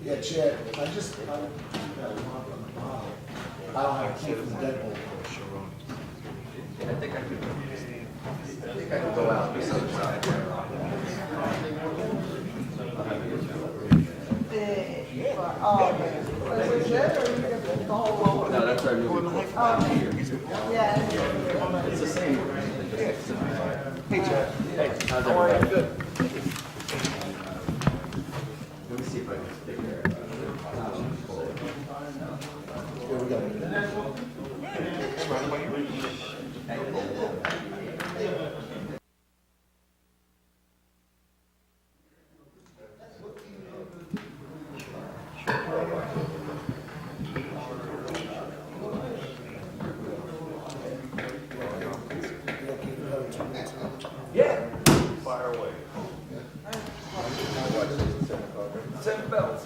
Yeah, Chad, I don't have a key from the deadbolt. I think I could go out this other side. No, that's our new Yeah. It's the same. Hey, Chad. Hey, how's everybody? Good. Let me see if I can take care of it. Here we go. Yeah. Fire away. Send bells.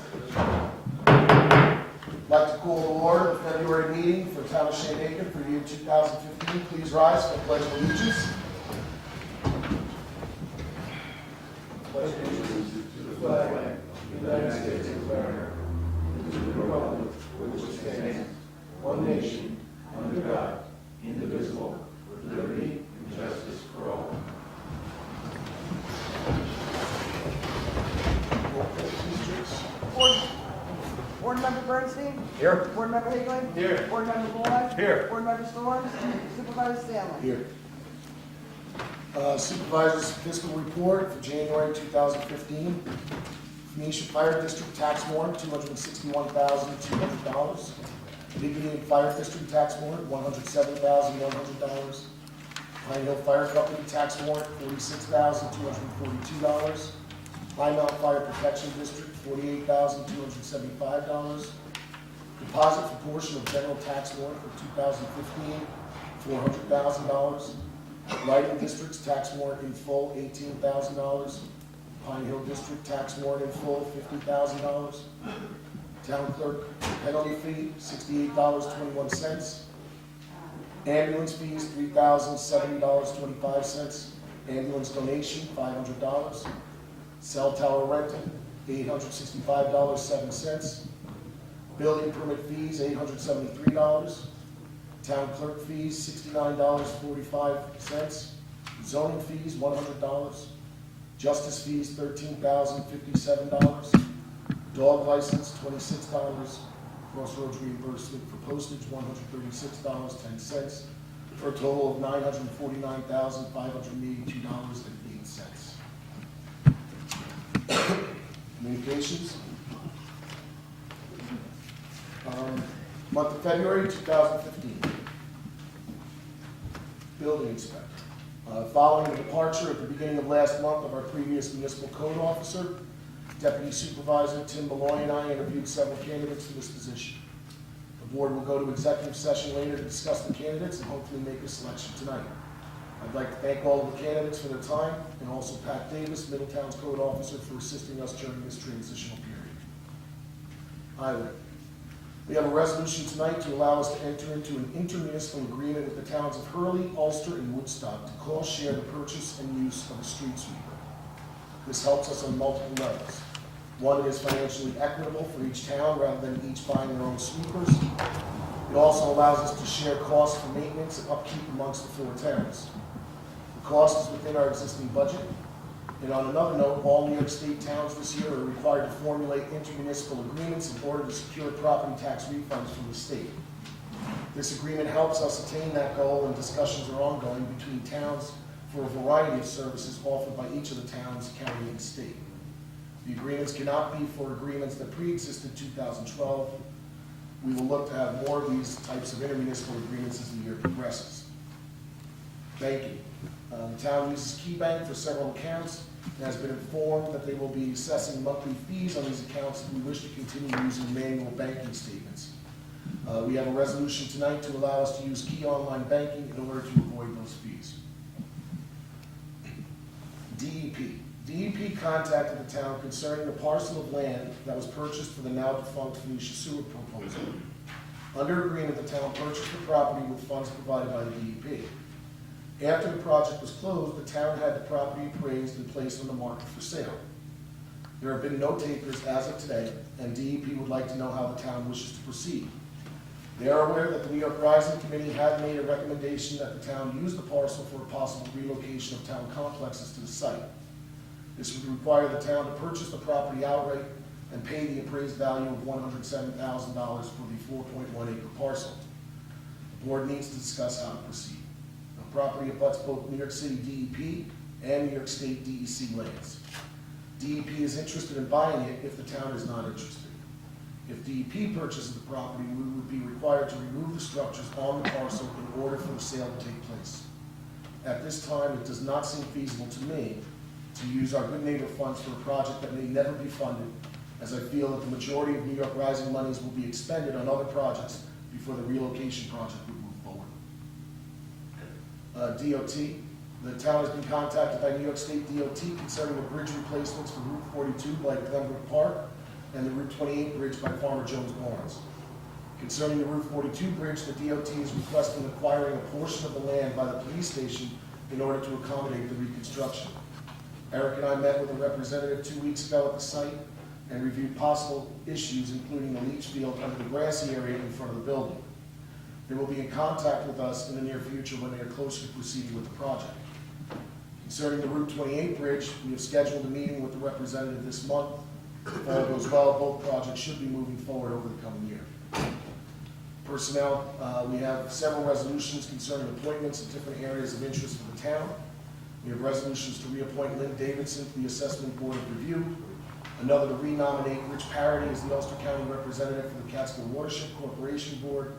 I'd like to call to order the February meeting for Town of Shandaken for the year 2015. Please rise for the Pledge of Allegiance. Pledge of allegiance to the flag of the United States of America, and to the republic for which it stands, one nation, under God, indivisible, with liberty and justice for all. Board Member Bernstein? Here. Board Member Higley? Here. Board Member Boyd? Here. Board Member Storms? Supervisor Stanley? Here. Supervisor's fiscal report for January 2015. Phoenicia Fire District tax warrant, $261,200. Beginning Fire District tax warrant, $107,100. Pine Hill Fire Company tax warrant, $46,242. Pine Mountain Fire Protection District, $48,275. Deposit for portion of general tax warrant for 2015, $400,000. Lighting District's tax warrant in full, $18,000. Pine Hill District tax warrant in full, $50,000. Town Clerk penalty fee, $68.21. Ambulance fees, $3,070.25. Ambulance donation, $500. Cell tower rental, $865.07. Building permit fees, $873. Town clerk fees, $69.45. Zoning fees, $100. Justice fees, $13,057. Dog license, $26. Crossroads reimbursement for postage, $136.10. For a total of $949,582.08. Communications. Month of February 2015. Building inspector. Following the departure at the beginning of last month of our previous municipal code officer, Deputy Supervisor Tim Malloy and I interviewed several candidates for this position. The board will go to executive session later to discuss the candidates and hopefully make a selection tonight. I'd like to thank all of the candidates for their time, and also Pat Davis, Middletown's code officer, for assisting us during this transitional period. Highway. We have a resolution tonight to allow us to enter into an intermunicipal agreement with the towns of Hurley, Ulster, and Woodstock to cost share the purchase and use of a street sweeper. This helps us on multiple levels. One, it is financially equitable for each town rather than each buying their own sweepers. It also allows us to share costs for maintenance and upkeep amongst the four towns. The cost is within our existing budget. And on another note, all New York State towns this year are required to formulate intermunicipal agreements in order to secure property tax refunds from the state. This agreement helps us attain that goal, and discussions are ongoing between towns for a variety of services offered by each of the towns, county, and state. The agreements cannot be for agreements that pre-existed 2012. We will look to have more of these types of intermunicipal agreements as the year progresses. Banking. The town uses KeyBank for several accounts and has been informed that they will be assessing monthly fees on these accounts if we wish to continue using manual banking statements. We have a resolution tonight to allow us to use Key Online Banking in order to avoid those fees. DEP. DEP contacted the town concerning the parcel of land that was purchased for the now defunct Phoenicia sewer proposal. Under agreement, the town purchased the property with funds provided by the DEP. After the project was closed, the town had the property appraised and placed on the market for sale. There have been no takers as of today, and DEP would like to know how the town wishes to proceed. They are aware that the New York Rising Committee had made a recommendation that the town use the parcel for a possible relocation of town complexes to the site. This would require the town to purchase the property outright and pay the appraised value of $107,000 for the 4.1 acre parcel. The board needs to discuss how to proceed. The property abuts both New York City DEP and New York State DEC lands. DEP is interested in buying it if the town is not interested. If DEP purchases the property, we would be required to remove the structures on the parcel in order for the sale to take place. At this time, it does not seem feasible to me to use our good neighbor funds for a project that may never be funded, as I feel that the majority of New York Rising monies will be expended on other projects before the relocation project would move forward. DOT, the town has been contacted by New York State DOT concerning the bridge replacements for Route 42 by Glenbrook Park and the Route 28 bridge by Farmer Jones Barnes. Concerning the Route 42 bridge, the DOT is requesting acquiring a portion of the land by the police station in order to accommodate the reconstruction. Eric and I met with a representative 2 weeks ago at the site and reviewed possible issues, including the leach field under the grassy area in front of the building. They will be in contact with us in the near future when they are closer to proceeding with the project. Concerning the Route 28 bridge, we have scheduled a meeting with the representative this month. If all goes well, both projects should be moving forward over the coming year. Personnel, we have several resolutions concerning appointments in different areas of interest for the town. We have resolutions to reappoint Lynn Davidson to the Assessment Board of Review, another to renominate Rich Parity as the Ulster County representative for the Catskill Watershed Corporation Board,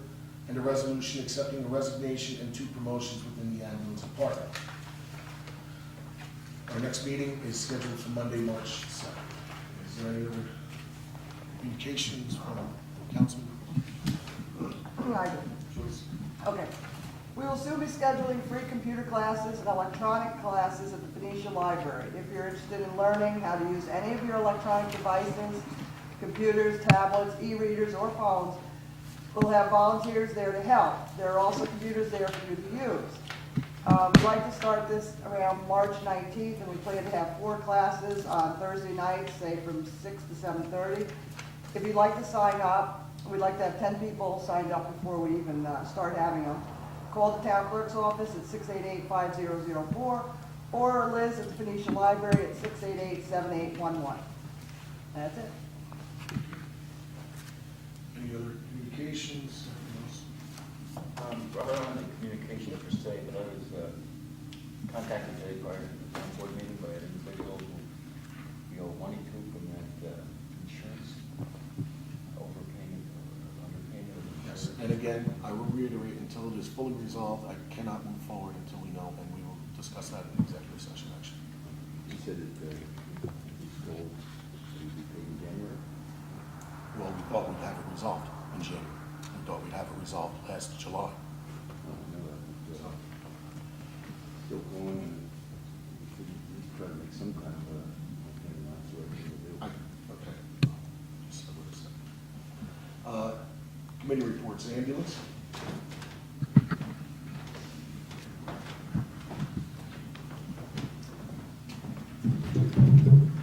and a resolution accepting a resignation and 2 promotions within the ambulance department. Our next meeting is scheduled for Monday, March 7th. Is there any other communications from councilman? I do. Joyce? Okay. We will soon be scheduling free computer classes and electronic classes at the Phoenicia Library. If you're interested in learning how to use any of your electronic devices, computers, tablets, e-readers, or phones, we'll have volunteers there to help. There are also computers there for you to use. We'd like to start this around March 19th, and we plan to have 4 classes on Thursday nights, say from 6 to 7:30. If you'd like to sign up, we'd like to have 10 people signed up before we even start having them. Call the town clerk's office at 688-5004, or Liz at the Phoenicia Library at 688-7811. That's it. Any other communications? Anything else? I don't have any communication per se, but I was contacted today prior to the town board meeting by an individual who we owe money to from that insurance overpayment or underpayment. Yes, and again, I will reiterate, until it is fully resolved, I cannot move forward until we know, and we will discuss that in executive session action. You said that he's told that he'd be paid in January? Well, we thought we'd have it resolved in January. We thought we'd have it resolved last July. No, no, still going, and we should at least try to make some kind of a, that's what we should do. Okay. Just a second. Committee reports, ambulance.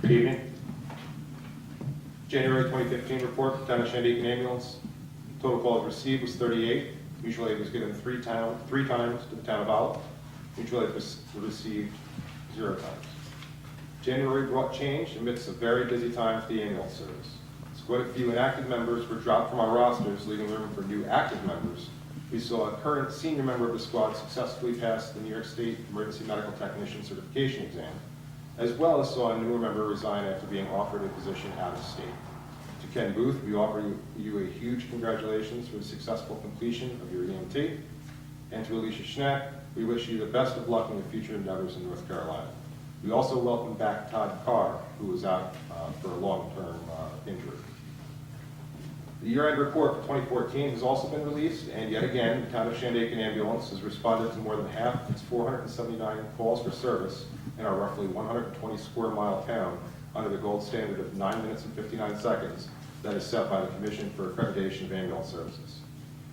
Good evening. January 2015 report, Town of Shandaken Ambulance. Total calls received was 38. Mutual aid was given three times to the town of Olive. Mutual aid was received 0 times. January brought change amidst a very busy time for the ambulance service. As quite a few inactive members were dropped from our rosters, leaving room for new active members. We saw a current senior member of the squad successfully pass the New York State Emergency Medical Technician Certification exam, as well as saw a newer member resign after being offered a position out of state. To Ken Booth, we offer you a huge congratulations for the successful completion of your EMT. And to Alicia Schnack, we wish you the best of luck in your future endeavors in North Carolina. We also welcome back Todd Carr, who was out for a long-term injury. The year-end report for 2014 has also been released, and yet again, the Town of Shandaken Ambulance has responded to more than half of its 479 calls for service in our roughly 120 square mile town under the gold standard of 9 minutes and 59 seconds that is set by the Commission for Accreditation of Ambulance Services.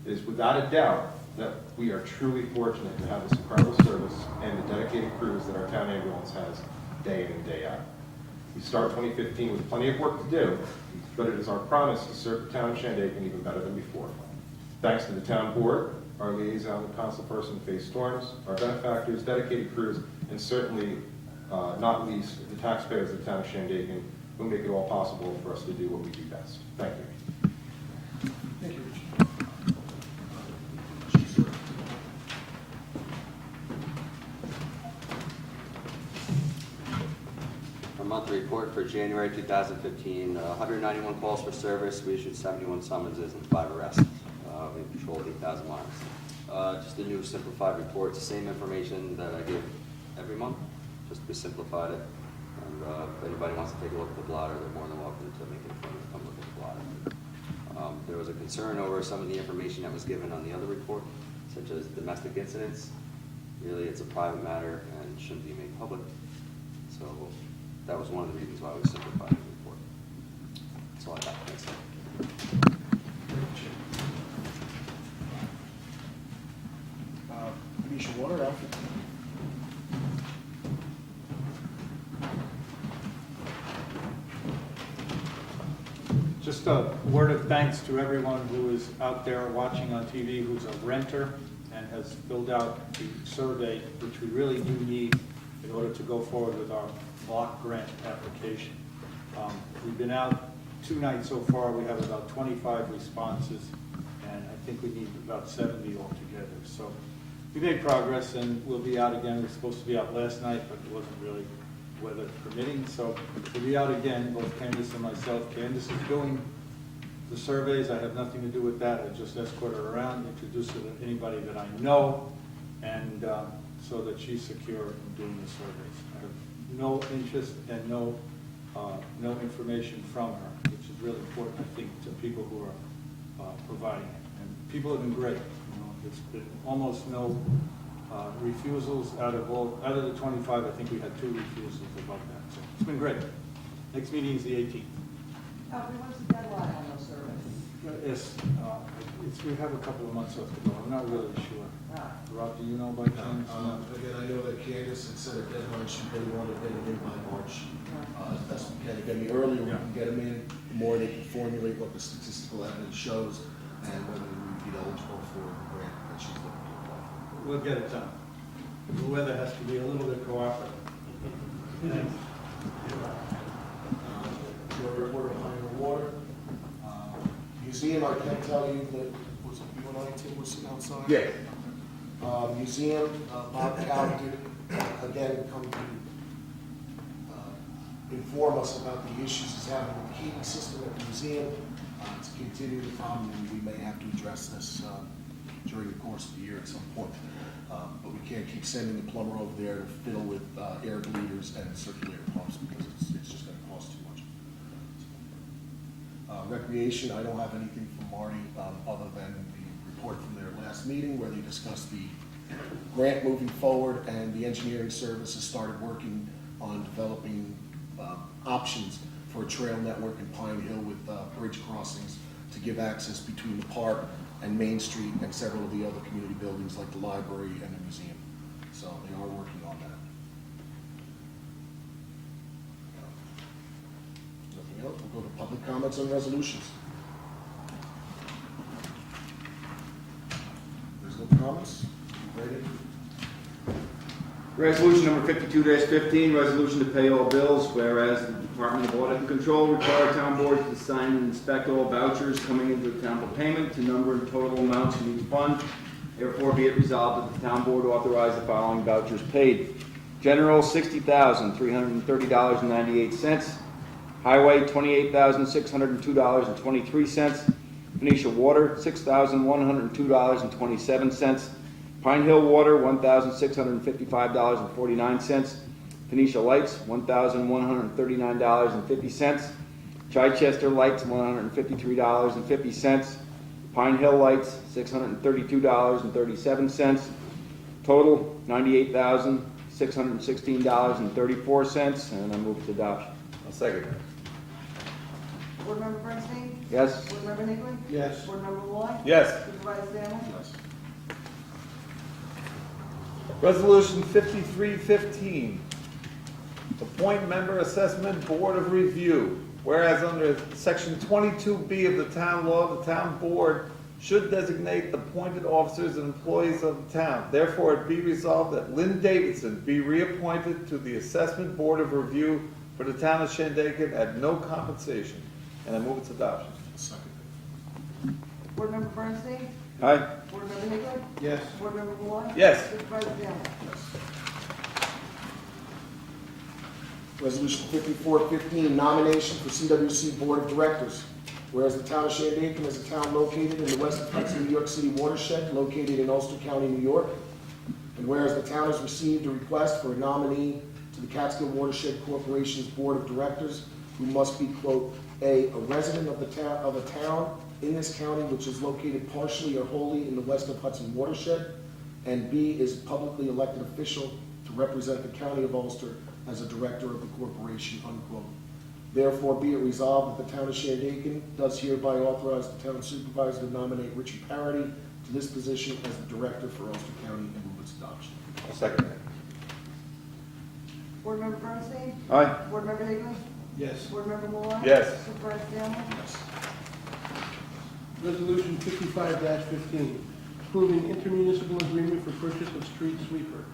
It is without a doubt that we are truly fortunate to have this incredible service and the dedicated crews that our town ambulance has day in and day out. We start 2015 with plenty of work to do, but it is our promise to serve the town of Shandaken even better than before. Thanks to the town board, our liaison and councilperson Faye Storms, our benefactors, dedicated crews, and certainly, not least, the taxpayers of the town of Shandaken, who make it all possible for us to do what we do best. Thank you. Thank you, Richard. Chief, sir. Our monthly report for January 2015, 191 calls for service. We issued 71 summonses and 5 arrests. We patrolled 8,000 miles. Just a new simplified report. It's the same information that I give every month, just we simplified it. And if anybody wants to take a look at the blotter, they're more than welcome to make an appointment to come look at the blotter. There was a concern over some of the information that was given on the other report, such as domestic incidents. Really, it's a private matter and shouldn't be made public. So that was one of the reasons why we simplified the report. That's all I got. Thanks. Anisha Water, Alfred. Just a word of thanks to everyone who is out there watching on TV who's a renter and has filled out the survey, which we really do need in order to go forward with our block grant application. We've been out 2 nights so far. We have about 25 responses, and I think we need about 70 altogether. So we made progress, and we'll be out again. We were supposed to be out last night, but it wasn't really weather permitting. So we'll be out again, both Candace and myself. Candace is doing the surveys. I have nothing to do with that. I just escort her around, introduce her to anybody that I know, and so that she's secure in doing the surveys. I have no interest and no information from her, which is really important, I think, to people who are providing it. And people have been great. You know, there's been almost no refusals out of the 25. I think we had 2 refusals above that. So it's been great. Next meeting is the 18th. When's the deadline on those surveys? Yes, we have a couple of months left to go. I'm not really sure. Rob, do you know by chance? Again, I know that Candace had set a deadline, she really wanted to get it in by March, as best we can. Again, the earlier we can get them in, the more they can formulate what the statistical evidence shows, and whether we would be eligible for the grant that she's looking to apply for. We'll get it done. The weather has to be a little bit cooperative. Thanks. Your report of Pioneer Water. Museum, I can tell you that, was it you and I, Tim, were sitting outside? Yeah. Museum, Bob Cow did, again, come to inform us about the issues he's having with the heating system at the museum. To continue the problem, and we may have to address this during the course of the year at some point. But we can't keep sending the plumber over there to fiddle with air bleeders and circulator pumps because it's just going to cost too much. Recreation, I don't have anything from Marty other than the report from their last meeting where they discussed the grant moving forward, and the engineering services started working on developing options for a trail network in Pine Hill with bridge crossings to give access between the park and Main Street and several of the other community buildings like the library and the museum. So they are working on that. Nothing else, we'll go to public comments on resolutions. There's no comments? Ready? Resolution number 52-15, resolution to pay all bills, whereas the Department of Audit and Control require town board to sign and inspect all vouchers coming into the town for payment to number and total amounts in each fund. Therefore, be it resolved that the town board authorize the following vouchers paid. General, $60,330.98. Highway, $28,602.23. Phoenicia Water, $6,102.27. Pine Hill Water, $1,655.49. Phoenicia Lights, $1,139.50. Chichester Lights, $153.50. Pine Hill Lights, $632.37. Total, $98,616.34, and I move to adoption. I'll second that. Board Member Bernstein? Yes. Board Member Higley? Yes. Board Member Malloy? Yes. Supervisor Stanley? Yes. Resolution 5315, appoint member assessment board of review. Whereas under section 22B of the town law, the town board should designate appointed officers and employees of the town. Therefore, it be resolved that Lynn Davidson be reappointed to the assessment board of review for the town of Shandaken at no compensation. And I move its adoption. Second. Board Member Bernstein? Aye. Board Member Higley? Yes. Board Member Malloy? Yes. Supervisor Damon? Resolution 5415, nomination for CWC Board of Directors. Whereas the town of Shandaken is a town located in the West Hudson, New York City watershed, located in Ulster County, New York. And whereas the town has received a request for a nominee to the Catskill Watershed Corporation's Board of Directors, who must be, quote, a resident of a town in this county which is located partially or wholly in the West of Hudson watershed, and B, is publicly elected official to represent the county of Ulster as a director of the corporation, unquote. Therefore, be it resolved that the town of Shandaken does hereby authorize the town supervisor to nominate Richie Parity to this position as the director for Ulster County and move its adoption. I'll second that. Board Member Bernstein? Aye. Board Member Higley? Yes. Board Member Malloy? Yes. Supervisor Damon? Yes. Resolution 55-15, approving intermunicipal agreement for purchase of street sweeper.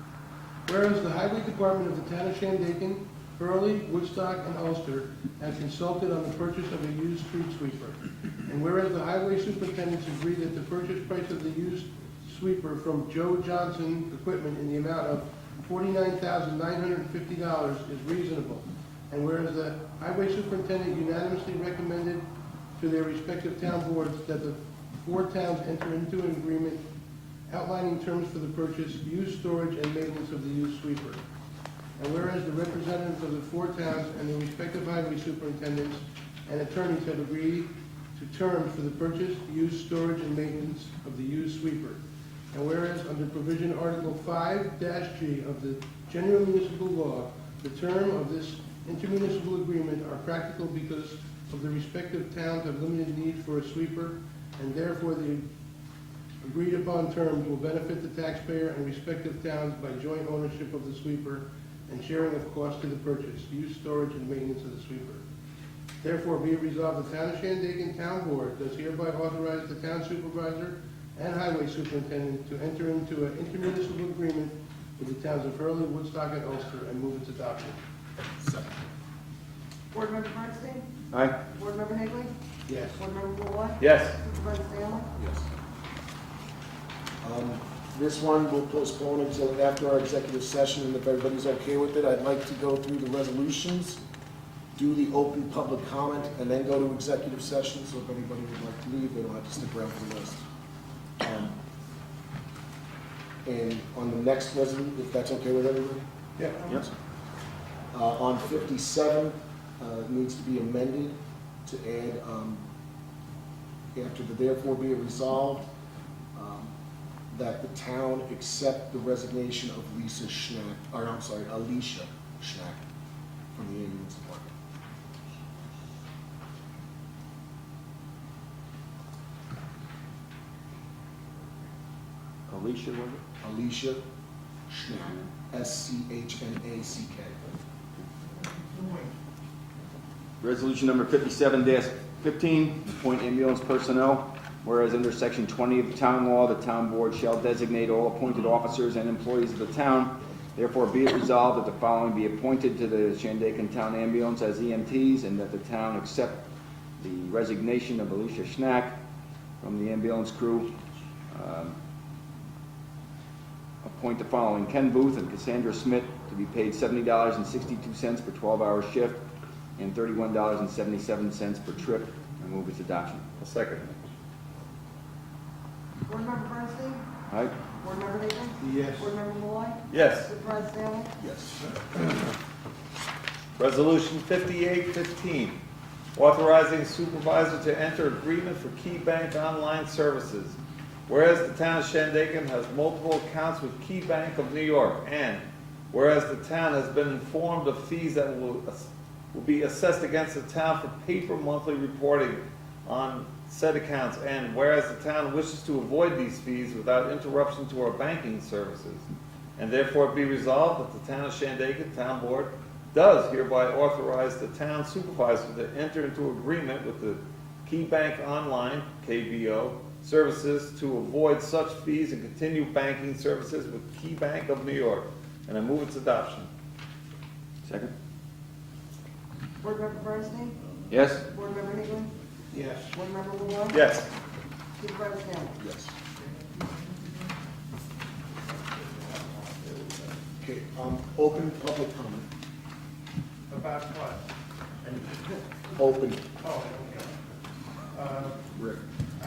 Whereas the Highway Department of the Town of Shandaken, Hurley, Woodstock, and Ulster have consulted on the purchase of a used street sweeper. And whereas the highway superintendents agree that the purchase price of the used sweeper from Joe Johnson Equipment in the amount of $49,950 is reasonable. And whereas the highway superintendent unanimously recommended to their respective town boards that the four towns enter into an agreement outlining terms for the purchase, use, storage, and maintenance of the used sweeper. And whereas the representatives of the four towns and their respective highway superintendents and attorneys have agreed to terms for the purchase, use, storage, and maintenance of the used sweeper. And whereas under provision Article 5-G of the General Municipal Law, the term of this intermunicipal agreement are practical because of the respective towns have limited need for a sweeper, and therefore the agreed upon terms will benefit the taxpayer and respective towns by joint ownership of the sweeper and sharing of costs to the purchase, use, storage, and maintenance of the sweeper. Therefore, be it resolved, the Town of Shandaken Town Board does hereby authorize the town supervisor and highway superintendent to enter into an intermunicipal agreement with the towns of Hurley, Woodstock, and Ulster, and move its adoption. Second. Board Member Bernstein? Aye. Board Member Higley? Yes. Board Member Malloy? Yes. Supervisor Damon? Yes. This one we'll postpone until after our executive session, and if everybody's okay with it, I'd like to go through the resolutions, do the open public comment, and then go to executive session, so if anybody would like to leave, they don't have to stick around for the rest. And on the next resolution, if that's okay with everybody? Yeah. Yes. On 57, it needs to be amended to add, after the therefore be it resolved, that the town accept the resignation of Alicia Schnack from the ambulance department. Alicia, was it? Alicia Schnack, S-C-H-N-A-C-K. Resolution number 57-15, appoint ambulance personnel. Whereas under section 20 of the town law, the town board shall designate all appointed officers and employees of the town. Therefore, be it resolved that the following be appointed to the Shandaken Town Ambulance as EMTs, and that the town accept the resignation of Alicia Schnack from the ambulance crew. Appoint the following: Ken Booth and Cassandra Smith to be paid $70.62 per 12-hour shift and $31.77 per trip. I move its adoption. I'll second it. Board Member Bernstein? Aye. Board Member Higley? Yes. Board Member Malloy? Yes. Supervisor Damon? Yes. Resolution 5815, authorizing supervisor to enter agreement for Key Bank online services. Whereas the town of Shandaken has multiple accounts with Key Bank of New York, and whereas the town has been informed of fees that will be assessed against the town for paper monthly reporting on said accounts, and whereas the town wishes to avoid these fees without interruption to our banking services, and therefore be resolved that the town of Shandaken Town Board does hereby authorize the town supervisor to enter into agreement with the Key Bank Online, KBO, services to avoid such fees and continue banking services with Key Bank of New York. And I move its adoption. Second? Board Member Bernstein? Yes? Board Member Higley? Yes. Board Member Malone? Yes. Supervisor Campbell? Yes. Okay, open public comment. About what? Open. Oh, okay. Rick. I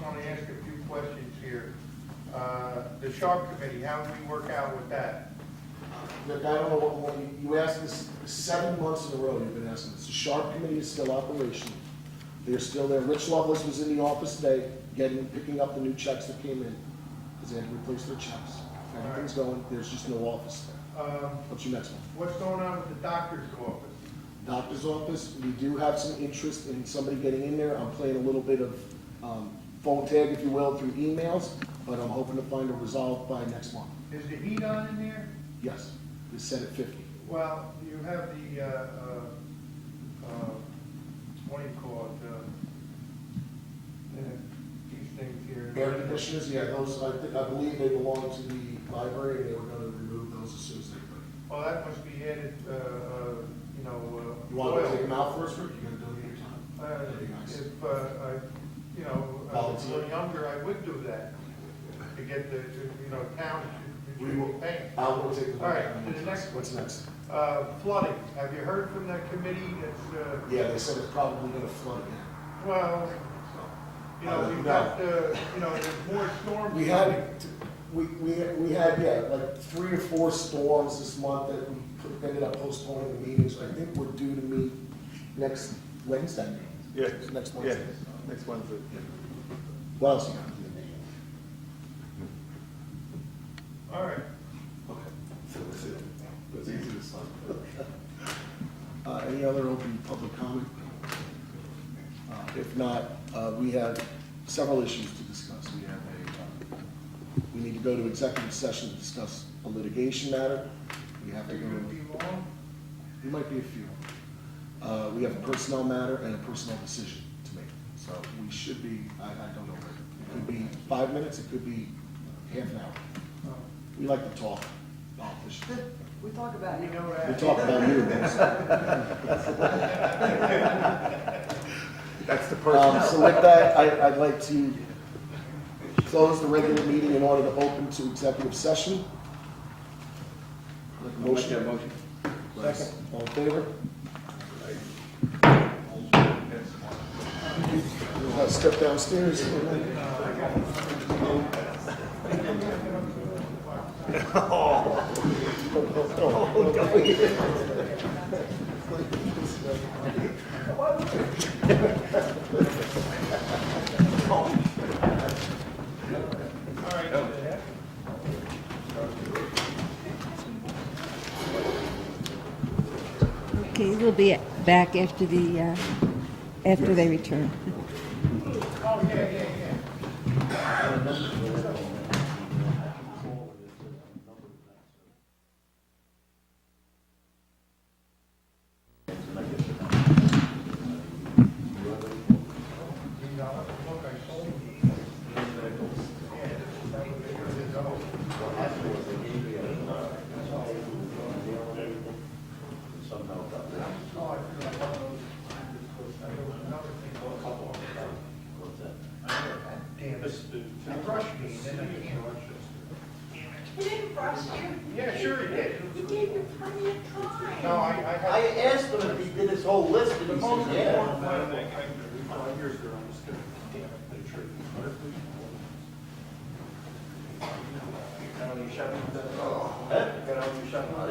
want to ask a few questions here. The Sharp Committee, how did we work out with that? Rick, I don't know what, you asked this 7 months in a row, you've been asking this. The Sharp Committee is still operational. They're still there. Rich Lovelace was in the office today, picking up the new checks that came in, because they had to replace their checks. Everything's going, there's just no office there. What's your next one? What's going on with the doctor's office? Doctor's office, we do have some interest in somebody getting in there. I'm playing a little bit of phone tag, if you will, through emails, but I'm hoping to find a resolve by next month. Is the heat on in there? Yes, it's set at 50. Well, you have the, what do you call it? These things here. Air conditioners, yeah, those, I believe they belong to the library, and they were gonna remove those as soon as they could. Well, that must be added, you know, You want to oil. take them out first, or you gonna donate your time? That'd be nice. If, you know, I was a little younger, I would do that, to get the, you know, town We should will- be paying. I'll go take them. All right, to the next one. What's next? Flooding, have you heard from that committee that's, Yeah, they said it's probably gonna flood again. well, you know, we've got, you know, there's more storms. We had, we had, yeah, like 3 or 4 storms this month that we ended up postponing the meetings. I think we're due to meet next Wednesday. Yeah. Next Yeah, Wednesday. next Wednesday. What else you got? All right. Okay. It's easy to sign. Any other open public comment? If not, we have several issues to discuss. We have we need to go to executive session to discuss a litigation matter. We have to Are you go, gonna be long? there might be a few. We have a personnel matter and a personnel decision to make. So we should be, I don't know, it could be 5 minutes, it could be half an hour. We like to talk, politicians. We talk about We you. know We that. talk about you, boss. That's the So with that, I'd like to close the regular meeting in order to open to executive session. Motion. Motion. Second. All in favor? We'll have to step downstairs. Okay, we'll be back after after they return. Oh, yeah, yeah, yeah. Look, I sold you. Damn, this, you rushed me, and then I can't rush this. He didn't rush you. Yeah, sure he did. He gave you plenty of time. No, I I had. asked him if he did his whole list, and The he most said, yeah. important thing, here's the, I'm just gonna, damn it, they tricked me. Got all your shopping done? Got all your shopping done?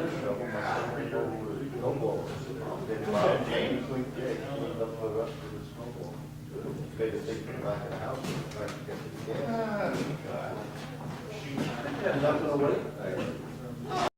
Snowball. James, yeah, he cleaned up the rest of the snowball. Made a thing for the back of the house, tried to get to the gas. Ah, God. Yeah, nothing away.